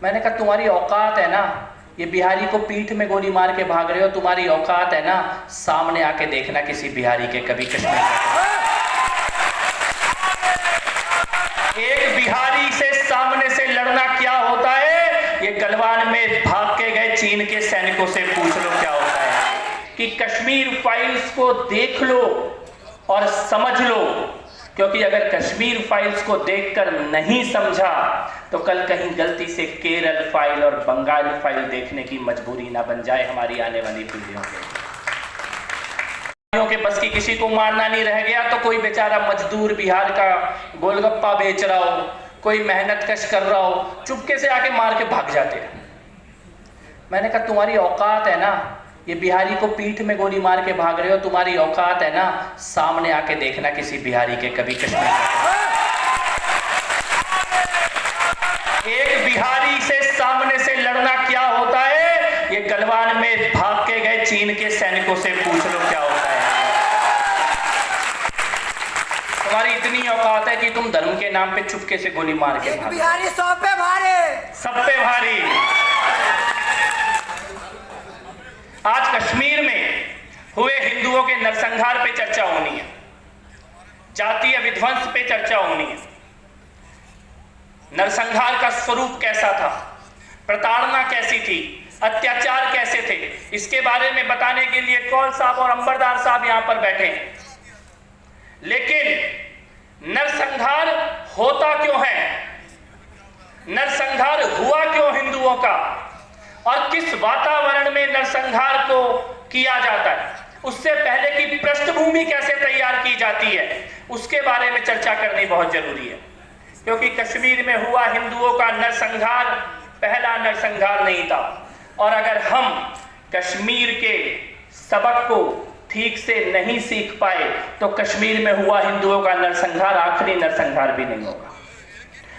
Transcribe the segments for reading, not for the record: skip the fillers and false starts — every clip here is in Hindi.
मैंने कहा तुम्हारी औकात है ना, ये बिहारी को पीठ में गोली मार के भाग रहे हो, तुम्हारी औकात है ना, सामने आके देखना किसी बिहारी के कभी कश्मीर में। एक बिहारी से सामने से लड़ना क्या होता है, ये गलवान में भाग के गए चीन के सैनिकों से पूछ लो क्या होता है। कि कश्मीर फाइल्स को देख लो और समझ लो, क्योंकि अगर कश्मीर फाइल्स को देखकर नहीं समझा तो कल कहीं गलती से केरल फाइल और बंगाल फाइल देखने की मजबूरी ना बन जाए हमारी आने वाली पीढ़ियों के बस की। किसी को मारना नहीं रह गया तो कोई बेचारा मजदूर बिहार का गोलगप्पा बेच रहा हो, कोई मेहनत कश कर रहा हो, चुपके से आके मार के भाग जाते हैं। मैंने कहा तुम्हारी औकात है ना, ये बिहारी को पीठ में गोली मार के भाग रहे हो, तुम्हारी औकात है ना, सामने आके देखना किसी बिहारी के कभी कश्मीर में। एक बिहारी से सामने से लड़ना क्या होता है, ये गलवान में भाग के गए चीन के सैनिकों से पूछ लो क्या होता है। तुम्हारी इतनी औकात है कि तुम धर्म के नाम पे चुपके से गोली मार के भाग। बिहारी सब पे भारी। आज कश्मीर में हुए हिंदुओं के नरसंहार पे चर्चा होनी है, जातीय विध्वंस पे चर्चा होनी है। नरसंहार का स्वरूप कैसा था, प्रताड़ना कैसी थी, अत्याचार कैसे थे, इसके बारे में बताने के लिए कौल साहब और अंबरदार साहब यहां पर बैठे हैं। लेकिन नरसंहार होता क्यों है, नरसंहार हुआ क्यों हिंदुओं का, और किस वातावरण में नरसंहार को किया जाता है, उससे पहले की पृष्ठभूमि कैसे तैयार की जाती है, उसके बारे में चर्चा करनी बहुत जरूरी है। क्योंकि कश्मीर में हुआ हिंदुओं का नरसंहार पहला नरसंहार नहीं था, और अगर हम कश्मीर के सबक को ठीक से नहीं सीख पाए तो कश्मीर में हुआ हिंदुओं का नरसंहार आखिरी नरसंहार भी नहीं होगा।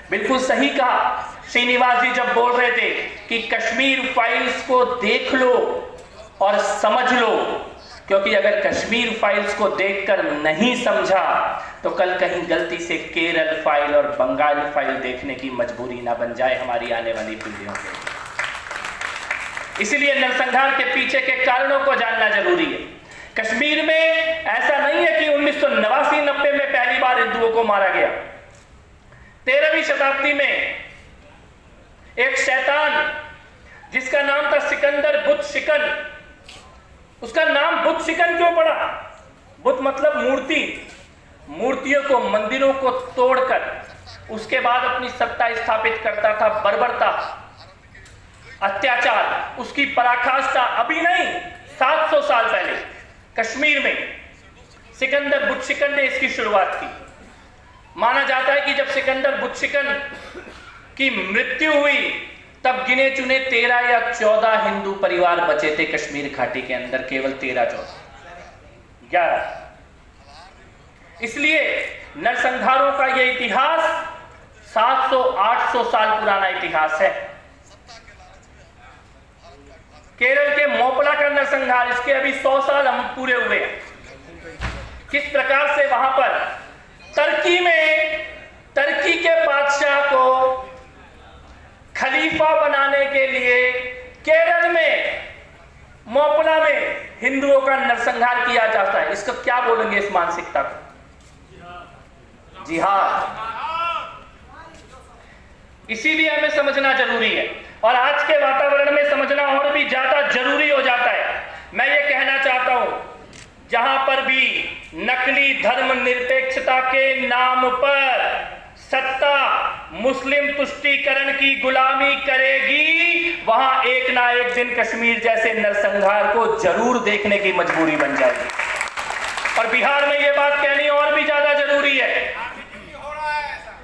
बिल्कुल सही कहा श्रीनिवास जी जब बोल रहे थे कि कश्मीर फाइल्स को देख लो और समझ लो, क्योंकि अगर कश्मीर फाइल्स को देखकर नहीं समझा तो कल कहीं गलती से केरल फाइल और बंगाल फाइल देखने की मजबूरी ना बन जाए हमारी आने वाली पीढ़ियों के। इसलिए नरसंहार के पीछे के कारणों को जानना जरूरी है। कश्मीर में ऐसा नहीं है कि 1989-90 में पहली बार हिंदुओं को मारा गया। 13वीं शताब्दी में एक शैतान जिसका नाम था सिकंदर बुत शिकन, उसका नाम बुत शिकन क्यों पड़ा? बुत मतलब मूर्ति, मूर्तियों को, मंदिरों को तोड़कर उसके बाद अपनी सत्ता स्थापित करता था। बर्बरता, अत्याचार उसकी पराकाष्ठा अभी नहीं 700 साल पहले कश्मीर में सिकंदर बुत शिकन ने इसकी शुरुआत की। माना जाता है कि जब सिकंदर बुत शिकन की मृत्यु हुई तब गिने चुने 13 या 14 हिंदू परिवार बचे थे कश्मीर घाटी के अंदर, केवल 13-14 11। इसलिए नरसंहारों का यह इतिहास 700-800 साल पुराना इतिहास है। केरल के मोपला का नरसंहार, इसके अभी 100 साल हम पूरे हुए हैं। किस प्रकार से वहां पर टर्की में टर्की के बादशाह को खलीफा बनाने के लिए केरल में मोपला में हिंदुओं का नरसंहार किया जाता है। इसको क्या बोलेंगे इस मानसिकता को? जिहाद। इसीलिए हमें समझना जरूरी है, और आज के वातावरण में समझना और भी ज्यादा जरूरी हो जाता है। मैं ये कहना चाहता हूं, जहां पर भी नकली धर्मनिरपेक्षता के नाम पर सत्ता मुस्लिम तुष्टीकरण की गुलामी करेगी, वहां एक ना एक दिन कश्मीर जैसे नरसंहार को जरूर देखने की मजबूरी बन जाएगी। और बिहार में यह बात कहनी और भी ज्यादा जरूरी है।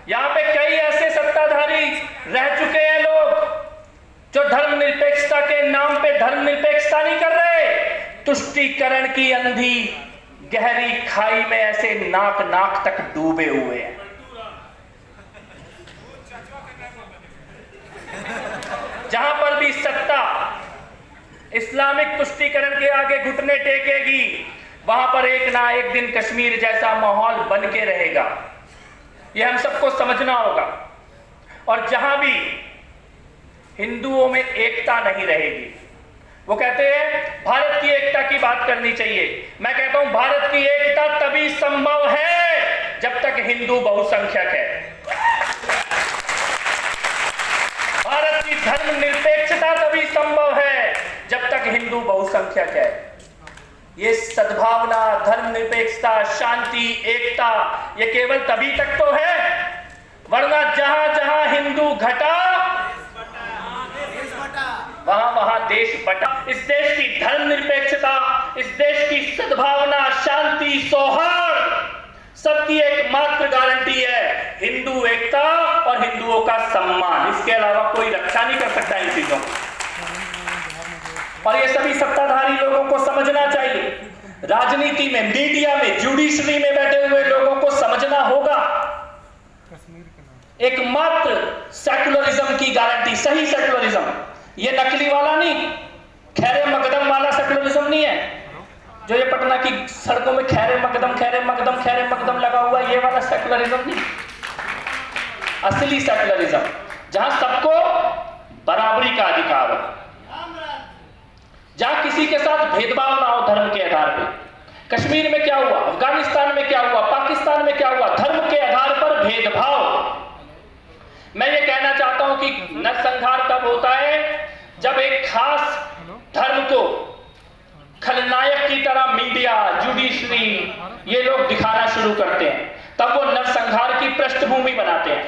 यहां पे कई ऐसे सत्ताधारी रह चुके हैं लोग जो धर्मनिरपेक्षता के नाम पे धर्मनिरपेक्षता नहीं कर रहे, तुष्टीकरण की अंधी गहरी खाई में ऐसे नाक नाक तक डूबे हुए हैं। जहां पर भी सत्ता इस्लामिक तुष्टीकरण के आगे घुटने टेकेगी, वहां पर एक ना एक दिन कश्मीर जैसा माहौल बन के रहेगा। यह हम सबको समझना होगा। और जहां भी हिंदुओं में एकता नहीं रहेगी। वो कहते हैं भारत की एकता की बात करनी चाहिए। मैं कहता हूं भारत की एकता तभी संभव है जब तक हिंदू बहुसंख्यक है। भारत की धर्मनिरपेक्षता तभी संभव है जब तक हिंदू बहुसंख्यक है। ये सद्भावना, धर्मनिरपेक्षता, शांति, एकता, ये केवल तभी तक तो है, वरना जहां जहां हिंदू घटा वहां वहां देश बटा। इस देश की धर्मनिरपेक्षता, इस देश की सद्भावना, शांति, सौहार्द सबकी एकमात्र गारंटी है हिंदू एकता और हिंदुओं का सम्मान। इसके अलावा कोई रक्षा नहीं कर सकता इन चीजों को। और ये सभी सत्ताधारी लोगों को समझना चाहिए। राजनीति में, मीडिया में, जुडिशरी में बैठे हुए लोगों को समझना होगा एकमात्र सेकुलरिज्म की गारंटी, सही सेकुलरिज्म, ये नकली वाला नहीं, खैरे मकदम वाला सेकुलरिज्म नहीं है जो ये पटना की सड़कों में खैरे मकदम लगा हुआ, ये वाला सेकुलरिज्म नहीं। असली सेकुलरिज्म जहां सबको बराबरी का अधिकार हो, जहां किसी के साथ भेदभाव ना हो धर्म के आधार पे। कश्मीर में क्या हुआ, अफगानिस्तान में क्या हुआ, पाकिस्तान में क्या हुआ, धर्म के आधार पर भेदभाव। मैं ये कहना चाहता हूं कि नरसंहार तब होता है जब एक खास धर्म को खलनायक की तरह मीडिया, जुडिशरी, ये लोग दिखाना शुरू करते हैं, तब वो नरसंहार की पृष्ठभूमि बनाते हैं।